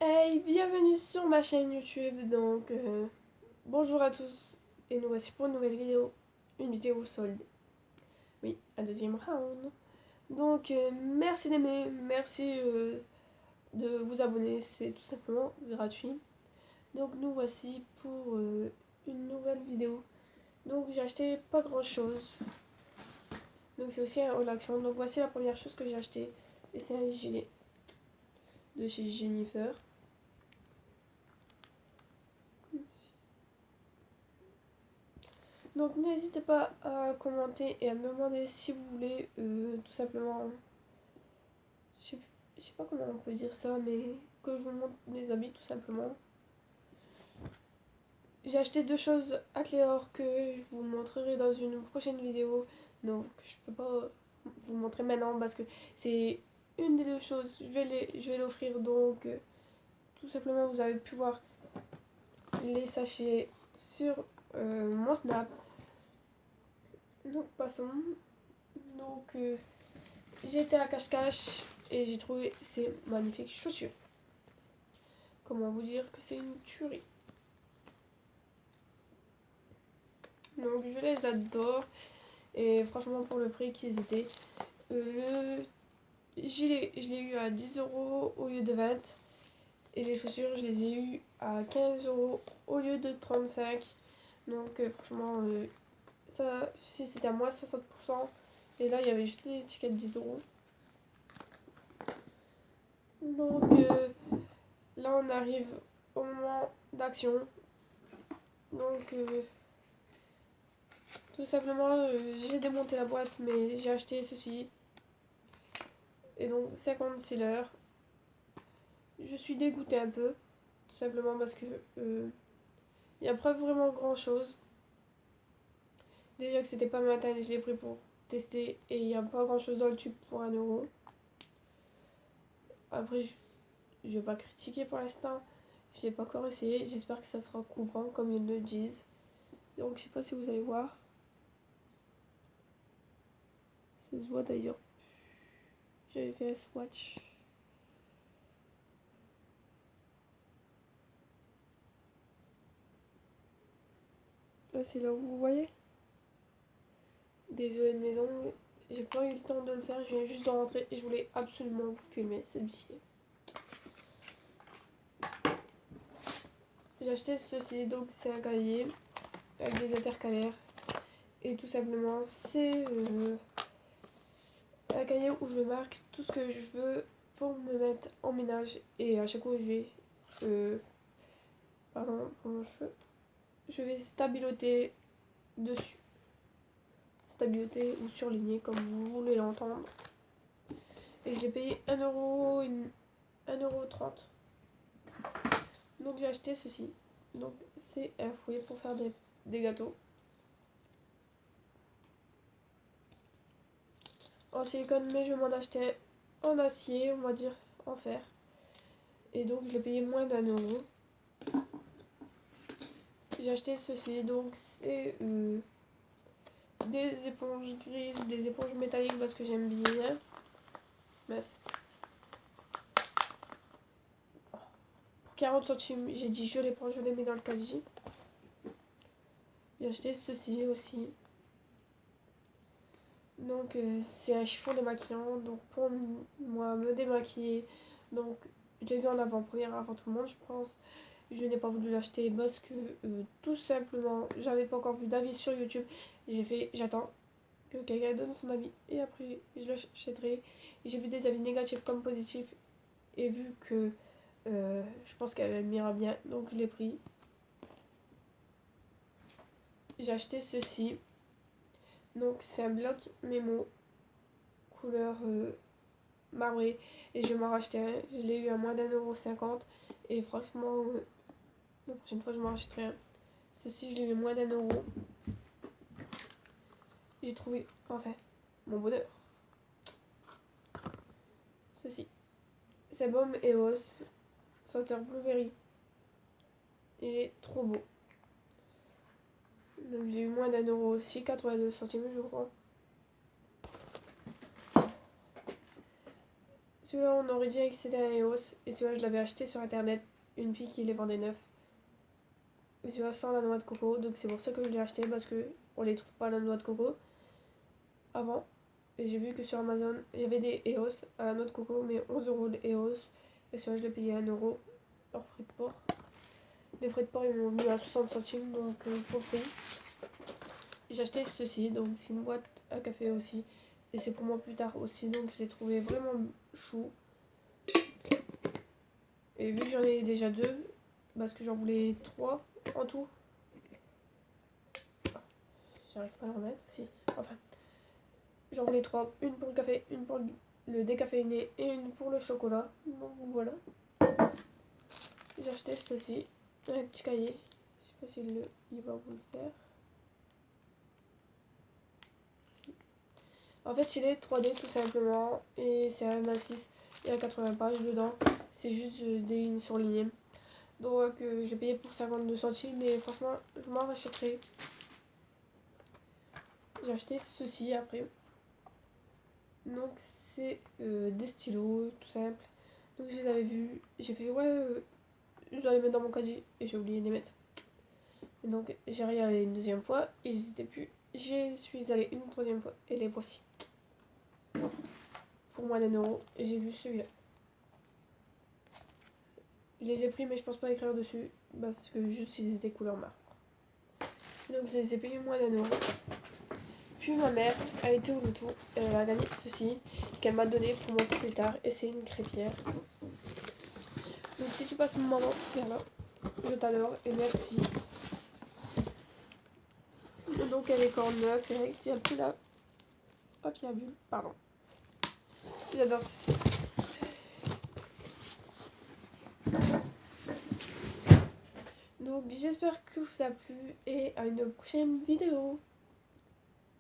Hey, bienvenue sur ma chaîne YouTube. Bonjour à tous et nous voici pour une nouvelle vidéo, une vidéo solde. Oui, un deuxième round. Merci d'aimer, merci de vous abonner, c'est tout simplement gratuit. Donc nous voici pour une nouvelle vidéo. Donc j'ai acheté pas grand chose. Donc c'est aussi un haul action. Donc voici la première chose que j'ai acheté et c'est un gilet de chez Jennifer. Donc n'hésitez pas à commenter et à me demander si vous voulez tout simplement, je sais, je sais pas comment on peut dire ça, mais que je vous montre mes habits tout simplement. J'ai acheté deux choses à Cléor que je vous montrerai dans une prochaine vidéo. Donc je peux pas vous montrer maintenant parce que c'est une des deux choses. Je vais l'offrir tout simplement vous avez pu voir les sachets sur mon Snap. Donc passons. Donc euh, J'étais à cache-cache et j'ai trouvé ces magnifiques chaussures. Comment vous dire que c'est une tuerie. Donc je les adore et franchement pour le prix qu'ils étaient, je l'ai eu à 10 € au lieu de 20 et les chaussures je les ai eu à 15 € au lieu de 35. Franchement ça si c'était à moins 60% et là il y avait juste l'étiquette 10 €. Donc euh, Là on arrive au moment d'action. Donc euh, Tout simplement, j'ai démonté la boîte, mais j'ai acheté ceci. Et donc, 50 sealers. Je suis dégoûtée un peu, tout simplement parce que il n'y a pas vraiment grand chose. Déjà que c'était pas ma taille, je l'ai pris pour tester et il n'y a pas grand chose dans le tube pour 1 €. Après, je vais pas critiquer pour l'instant. Je l'ai pas encore essayé. J'espère que ça sera couvrant comme ils le disent. Donc, je sais pas si vous allez voir. Ça se voit d'ailleurs. J'avais fait un swatch. Là, c'est là où vous voyez. Désolée de mes ongles, j'ai pas eu le temps de le faire, je viens juste de rentrer et je voulais absolument vous filmer celui-ci. J'ai acheté ceci, donc c'est un cahier avec des intercalaires et tout simplement c'est un cahier où je marque tout ce que je veux pour me mettre en ménage et à chaque fois je vais pardon pour mon cheveu, je vais stabiloter dessus, stabiloter ou surligner comme vous voulez l'entendre. Et je l'ai payé 1,30 €. Donc j'ai acheté ceci. Donc c'est un fouet pour faire des gâteaux. En silicone, mais je m'en achetais en acier, on va dire en fer. Et donc je l'ai payé moins d'1 €. J'ai acheté ceci, donc c'est des éponges grises, des éponges métalliques parce que j'aime bien. Mince. Pour 40 centimes, j'ai dit je les prends, je les mets dans le caddie. J'ai acheté ceci aussi. C'est un chiffon démaquillant, donc pour moi me démaquiller. Donc je l'ai vu en avant-première avant tout le monde je pense. Je n'ai pas voulu l'acheter parce que tout simplement j'avais pas encore vu d'avis sur YouTube. J'ai fait j'attends que quelqu'un donne son avis et après je l'achèterai. J'ai vu des avis négatifs comme positifs et vu que je pense qu'elle m'ira bien donc je l'ai pris. J'ai acheté ceci. Donc c'est un bloc mémo couleur marbré et je vais m'en racheter un. Je l'ai eu à moins d'1,50 € et franchement la prochaine fois je m'en rachèterai un. Ceci je l'ai eu à moins d'1 €. J'ai trouvé enfin mon bonheur. Ceci. C'est Baume et Os. Senteur Blueberry. Il est trop beau. Donc j'ai eu moins d'1 € aussi, 82 centimes je crois. Celui-là, on aurait dit que c'était un EOS. Et celui-là, je l'avais acheté sur internet. Une fille qui les vendait neufs. Et celui-là sans la noix de coco. Donc c'est pour ça que je l'ai acheté. Parce que on les trouve pas la noix de coco avant. Et j'ai vu que sur Amazon, il y avait des EOS à la noix de coco. Mais 11 € de EOS. Et celui-là, je l'ai payé 1 € hors frais de port. Les frais de port, ils m'ont mis à 60 centimes. Donc pour le prix. J'ai acheté ceci. Donc c'est une boîte à café aussi. Et c'est pour moi plus tard aussi. Donc je l'ai trouvé vraiment chou. Et vu que j'en ai déjà 2, parce que j'en voulais 3 en tout. J'arrive pas à le remettre, si. Enfin, j'en voulais 3. Une pour le café, une pour le décaféiné et une pour le chocolat. Donc voilà. J'ai acheté ceci. Un petit cahier. Je sais pas s'il va vous le faire. Si. En fait, il est 3D tout simplement. Et c'est un A6. Il y a 80 pages dedans. C'est juste des lignes surlignées. Donc j'ai payé pour 52 centimes. Mais franchement, je m'en rachèterai. J'ai acheté ceci après. Donc c'est des stylos tout simple. Donc je les avais vus. J'ai fait ouais, je dois les mettre dans mon caddie. Et j'ai oublié de les mettre. Et donc j'ai regardé une deuxième fois. Ils n'étaient plus. J'y suis allée une troisième fois. Et les voici. Pour moins d'1 €. Et j'ai vu celui-là. Je les ai pris mais je pense pas écrire dessus. Parce que juste ils étaient couleur marbre. Donc je les ai payés moins d'1 €. Puis ma mère a été au loto, elle a gagné ceci qu'elle m'a donné pour moi plus tard et c'est une crêpière. Donc si tu passes mon moment, là, je t'adore et merci. Donc elle est corps neuf et tu as plus la papier à bulles, pardon. J'adore ceci. Donc j'espère que vous a plu et à une prochaine vidéo.